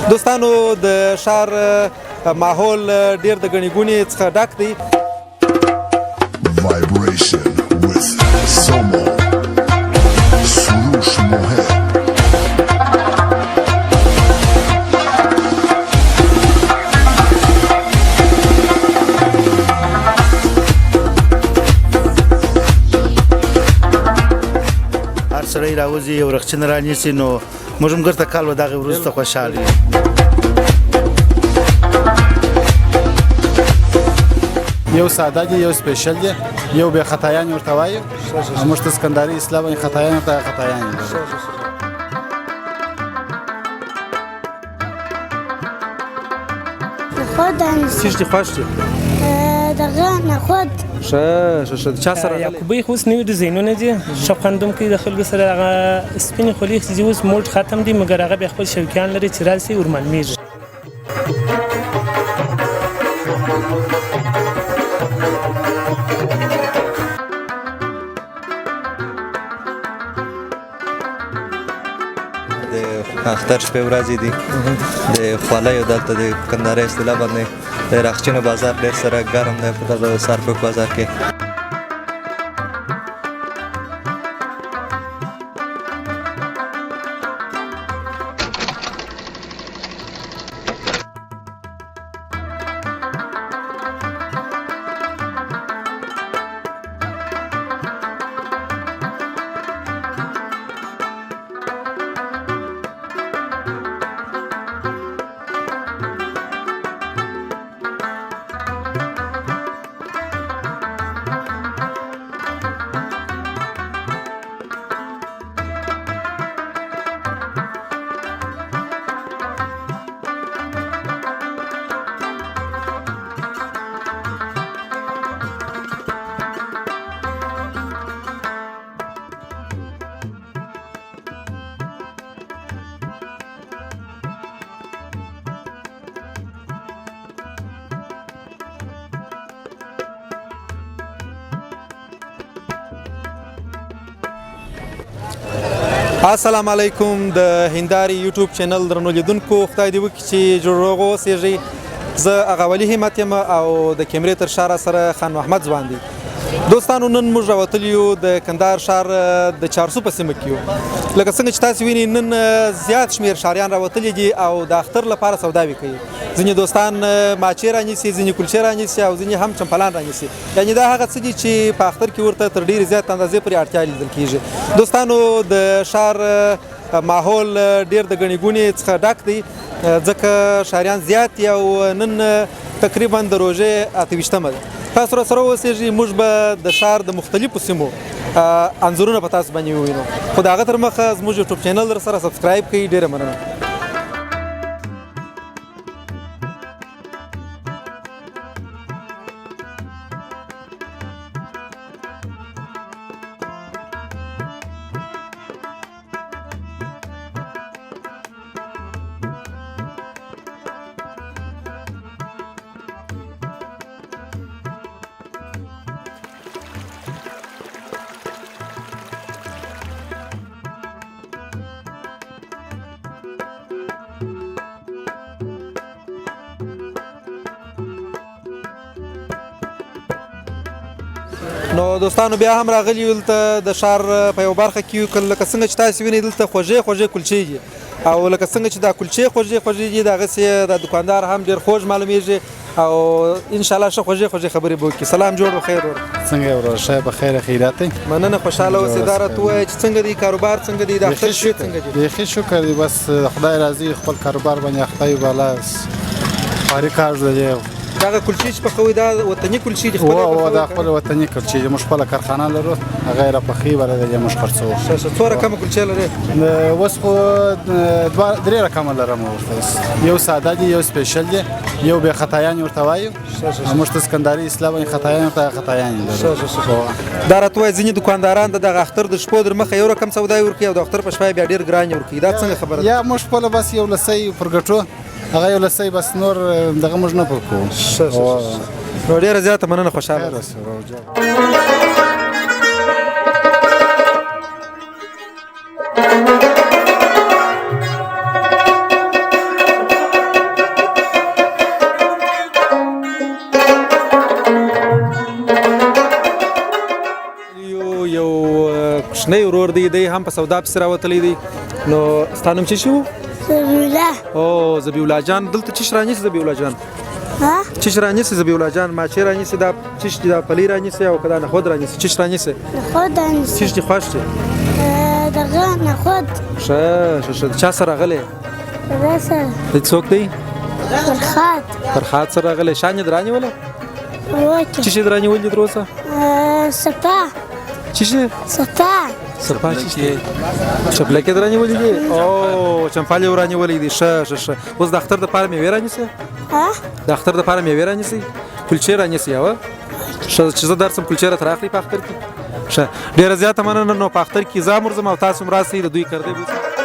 دوستانو د ښار ماحول ډیر د ګڼې ګوڼې څخه ډک دی. Vibration with Samo Surush Mohet. هر سړی راوځي یو رخچین رانیسي نو موږ هم ګرته کال به دغې وروسته خوشحاله یو. یو ساده دی یو سپیشل دی یو بې خطایان ورته وایو موږ ته سکندري اصطلاح وایي خطایان ورته خطایان نخود چیش دی خوښ دی؟ دغه نخود ښه چا سره یعقوبی خو اوس نوي ډیزاینونه دي ښه خوندم کوي د خلکو سره. هغه سپینې خولۍ چې دي اوس موډ ختم دي مګر هغه بیا خپل شوقیان لري چې راسي ورمالمیږي. د اختر شپې ورځې دي د خوالیو دلته د کندهاري اصطلاح باندې د رخچینو بازار ډېر سره ګرم دی په دغه سرپوک بازار کې. السلام علیکم. د هنداري یوټیوب چینل درنو لیدونکو خدای دې وکړي چې جوړ روغ اوسېږئ. زه هغه ولي همت یم او د کیمرې تر شا سره خان محمد ځوان دی. دوستانو نن موږ راوتلي یو د کندهار ښار د چارسو په سیمه کې یو. لکه څنګه چې تاسو وینئ نن زیات شمېر ښاریان راوتلي دي او د اختر لپاره سوداوي کوي. ځینې دوستان ماچې رانیسي، ځینې کلچې رانیسي او ځینې هم چمپلان رانیسي. یعنې دا هغه څه دي چې په اختر کې ورته تر ډېرې زیات اندازې پورې اړتیا لیدل کېږي. دوستانو د ښار ماحول ډېر د ګڼې ګوڼې څخه ډک دی ځکه ښاریان زیات دي او نن تقریبا د روژې 28مه ده. تاسو راسره اوسېږئ موږ به د ښار د مختلفو سیمو انځورونه په تاسو باندې ووینو. خو د هغه تر مخه زموږ یوټیوب چینل در سره سبسکرایب کړئ. ډېره مننه. نو دوستانو بیا هم راغلي یو دلته د ښار په یو برخه کې یو لکه څنګه چې تاسو وینئ دلته خوږې خوږې کلچې دي او لکه څنګه چې دا کلچې خوږې خوږې دي دغسې د دوکاندار هم ډېر خوږ معلومیږي او انشاءالله ښه خوږې خوږې خبرې به وکړي. سلام جوړ وخیر ور څنګه یې ورور ښه په خیر خیرات دی مننه خوشحاله اوسې. دا راته ووایه چې څنګه دی کاروبار څنګه دی د اختر شپې څنګه دي؟ بیخي شکر دی بس خدای راضي خپل کاروبار باندې اخته یو بالا خواري کار دی. دغه کلچې چې پخوي دا وطني کلچې دي؟ او دا خپل وطني کلچې موږ خپله کارخانه لرو هغه یې راپخوي بله دی موږ خرڅوو. څو رقمه کلچې لرې؟ اوس خو درې رقمه لرم ورته. یو ساده دی یو سپیشل دی یو بې خطایان ورته وایو موږ ته سکندري اصطلاح وایي خطایان ورته خطایان لرو. دا راته وایي ځینې دوکانداران د دغه اختر د شپو در مخه یو رقم سودای ورکوي او د اختر په شپه بیا ډېر ګران ورکوي. دا څنګه خبره ده؟ یا موږ خپله بس یو لسی پر ګټو هغه یو لسی بس نور دغه موږ نه پر کوو. نو ډېره زیاته مننه خوشحاله. کوچنی ورور دی دی هم په سودا پسې راوتلی دی نو ستا نوم څه شي و زبیوله او ذبیح الله جان دلته چی شي رانیسي ذبیح الله جان ها چی شي رانیسي ذبیح الله جان ما چې رانیسي دا چی شي دا پلی رانیسي او کدا نخود رانیسي چی شي رانیسي نخود انس چی شي خوښ دی دغه نخود ښه چا سره غلی رسل دی څوک دی فرخات فرحات سره غلی شان یې درانیوله وکه چی شي درانیول دي تر اوسه سپا چی شي سپا سپا چی شي چپلکې درانیولې دي او چمپالې ورانیولې دي ښه اوس د اختر د پاره مې ورانیسي ها د اختر د پاره مې ورانیسي کلچې رانیسي او چې زه درسم کلچې را تراخلي په اختر کې ښه ډیره زیاته مننه نو په اختر کې زامر زم او تاسو مراسي د دوی کړدې بوس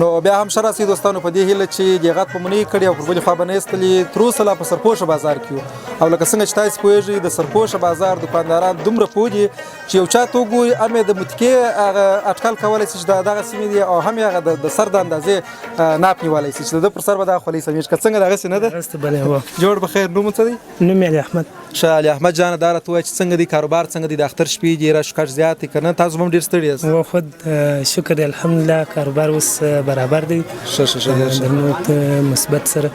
نو بیا هم شراسي دوستانو په دې هیله چې دغه په مونږ کړي او پر بل خوا باندې تر اوسه لا په سرپوش بازار کې او لکه څنګه چې تاسو پوهیږئ د سرپوش بازار دکانداران دومره پوهدي چې یو چا ته وګوري امې د متکې هغه اټکل کولای شي چې دغه سیمې دي او هم هغه د سر د اندازې ناپ نیولای شي چې د پر سر به د خولي سمیش که څنګه دغه سینه ده است بله هو جوړ بخیر نوم څه دی نوم علي احمد شاه علي احمد جان دار ته وای چې څنګه دی کاروبار څنګه دی د اختر شپې دی را شکر زیات کنه تاسو هم ډیر ستړي یاست و خود شکر دی الحمدلله کاروبار اوس برابر دی ښه نوت مثبت سره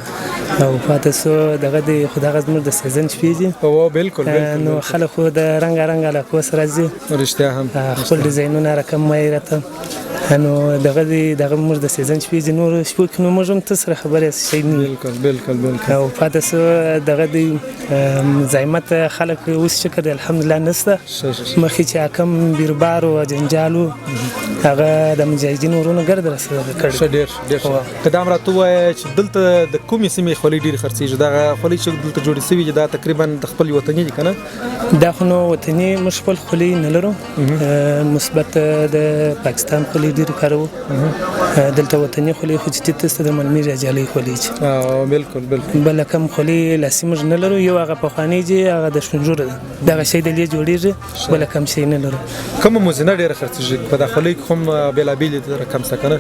او پاتې سو دغه دی خدای زموږ د سیزن شپې دي او بالکل نو خلک خو د رنګ علاقو سره ځي رښتیا هم خپل ډیزاینونه رقم مې راته نو دغه موږ د سیزن شپې دي نور شپو کې نو موږ هم تاسو سره خبرې شي نه بالکل او پاتې سو دغه دی زایمت خلک اوس شکر دی الحمدلله نسته مخکې چې کم بیربار او جنجالو هغه د مجاهدینو ورونو ګرد رسېدل کړي ډېر قدم راته وای چې دلته د کومې سیمې خولي ډېر خرڅېږي دا خولي چې دلته جوړې سوي دا تقریبا د خپل وطني دي کنه دا خو نو وطني موږ خپل خولي نه لرو مثبت د پاکستان خولي ډېر کارو دلته وطني خولي خو چې تاسو د ملمي راځلې خولي بالکل بل کم خولي لاسي موږ نه لرو یو هغه په خواني دي هغه د شنجور دغه شی د لې جوړیږي بل کم شي نه لرو کوم موزینه ډېر خرڅېږي په داخلي کوم بلابل رقم سکنه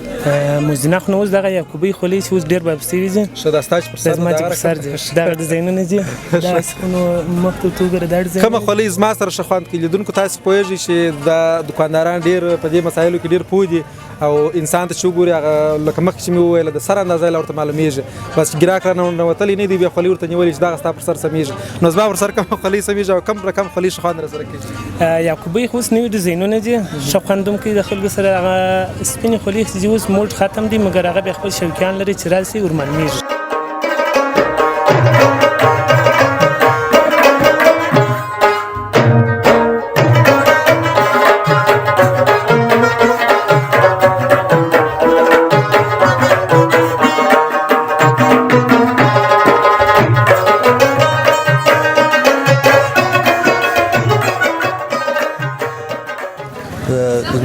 موزینه خو نو دغه یعقوبي خولي چې اوس ډېر بابستي دي شدا ستاج پر سر دا سر دي دا ډیزاینونه دي دا نو مخته تو ګر دا ډیزاین کوم خولي زما سره شخوند کې لیدونکو تاسو پوهیږئ چې د دکانداران ډېر په دې مسایلو کې ډېر پوه دي او انسان ته چې وګوري هغه لکه مخکې چې مې وویل د سر اندازه یې ورته معلومیږي بس ګراک رانه وتلی نه دي بیا خولي ورته نیولې چې دغه ستا پر سر سمیږي نو زما پر سر کوم خولي سمیږي او کوم رقم خولي شخوند را سره کېږي یعقوبي خو اوس نوي ډیزاینونه دي شخوندوم کې د خلکو سره هغه سپینې خولي چې اوس موډ ختم دي مګر هغه بیا خپل شوقیان لري چې راسي ورمعلومیږي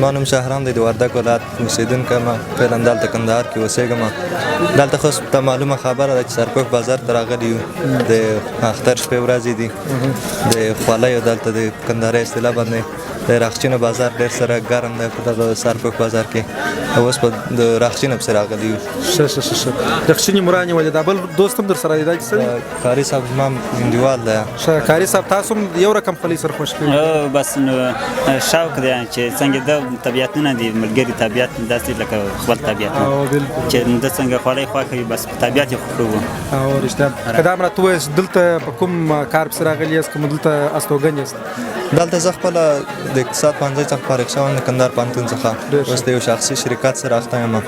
زما نوم شهرام دی د وردګ ولایت اوسېدونکی یم فعلا دلته کندهار کې اوسېږم دلته خو ته معلومه خبره ده چې سرپوښ بازار ته راغلي یو د اختر شپې ورځې دي د خولیو دلته د کندهارۍ اصطلاح باندې د رخچینو بازار ډېر سره ګرم دی په دغه سرپوښ بازار کې اوس په د رخچینو پسې راغلي یو ښه رخچینې مو رانیولې دا بل دوست هم در سره دی دا چې کاري صاحب زما هندیوال دی ښه کاري صاحب تاسو هم یو رقم خولۍ سره خوښ کړي بس نو شوق دی چې څنګه د طبیعتونه دي ملګری طبیعت داسې لکه خپل طبیعت چې د څنګه خوړی خوا کوي بس طبیعت یې خوښوو او رښتیا که دا هم راته ووایاست دلته په کوم کار پسې راغلي یاست که مو دلته استوګن یاست دلته زه خپله د اقتصاد پوهنځي څخه فارغ شوم د کندهار پوهنتون څخه اوس د یو شخصي شرکت سره اخته یم نو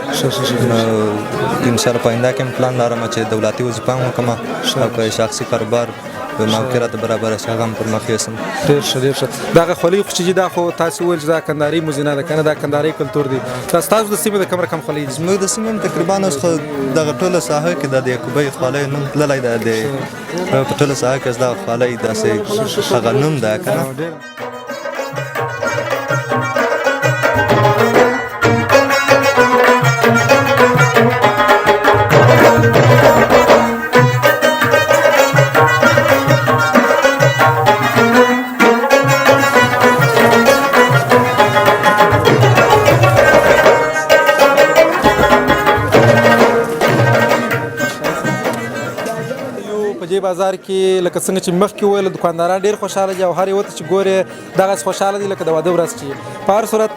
انشاءالله په آینده کې هم پلان لرم چې دولتي وظیفه هم وکړم او که شخصي کاروبار په موقع راته برابره شي هغه هم پر مخ یوسم ډېر ښه ډېر ښه دغه خولۍ خو چې دا خو تاسو وویل چې دا کندهاري موزینه ده که نه دا کندهاري کلتور دی دا ستاسو د سیمې د کوم رقم خولۍ دي زموږ د سیمې هم تقریبا اوس خو دغه ټوله ساحه کې د یعقوبۍ خولۍ نوم تللی ده په ټوله ساحه کې دغه خولۍ داسې هغه نوم ده که نه بازار کې لکه څنګه چې مخکې وویل دکانداران ډېر خوشحاله دي او هر یو ته چې ګورې دغسې خوشحاله دي لکه د واده ورځ چې په هر صورت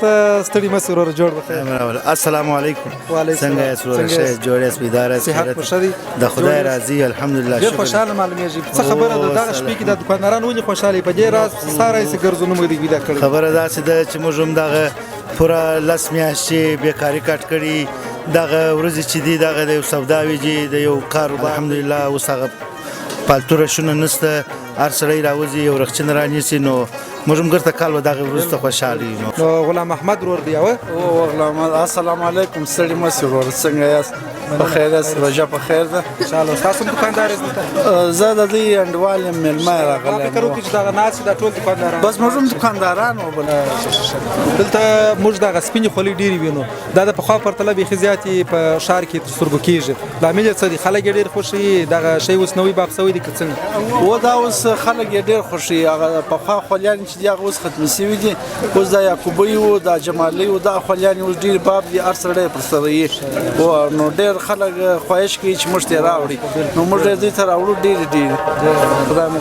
ستړي مه سئ وروره جوړ بخیر السلام علیکم څنګه یاست وروره ښه یاست جوړ یاست بیدار یاست صحت مو ښه دی د خدای راضي الحمدلله ډېر خوشحاله معلومېږي څه خبره ده دغه شپې کې د دکانداران ولې خوشحاله په دې راز ساره یې ګرځو نه موږ دې بیدا کړی خبره داسې ده چې موږ هم دغه پوره 10 میاشتې بیکاري کټ کړي دغه ورځې چې دي دغه د یو سوداوي دي د یو کاروبار الحمدلله اوس هغه پالتوره شونه نشته هر سړی راوځي یو رخچین رانیسي نو موږ هم ګرته کال و دغې وروسته خوشحاله یو نو غلام احمد ورور دی او غلام السلام علیکم ستړي مه سئ ورور څنګه یاست په خیر یاست روژه په خیر ده انشاءالله ستاسو هم دکاندار یاست دلته زه د دوی انډیوال یم میلمه یې راغلی فکر وکړي چې دغه ناست دا ټول دکانداران بس موږ هم دکانداران وو دلته موږ دغه سپینې خولۍ ډېرې وینو دا د پخوا پرتله بیخي زیاتې په ښار کې تر سترګو کېږي لامل یې څه دي خلک یې ډېر خوښوي دغه شی اوس نوی باغ شوی دی که څنګه و دا اوس خلک یې ډېر خوښوي هغه پخوا خولیان چې دي هغه اوس ختمې شوي دي اوس دا یعقوبۍ وو دا جمالۍ وو دا خولیان اوس ډېر باب دي هر سړی پر سره یې نو ډېر خلک خواهش کوي چې موږ ته یې راوړي نو موږ یې دوی ته راوړو ډېرې خدای مو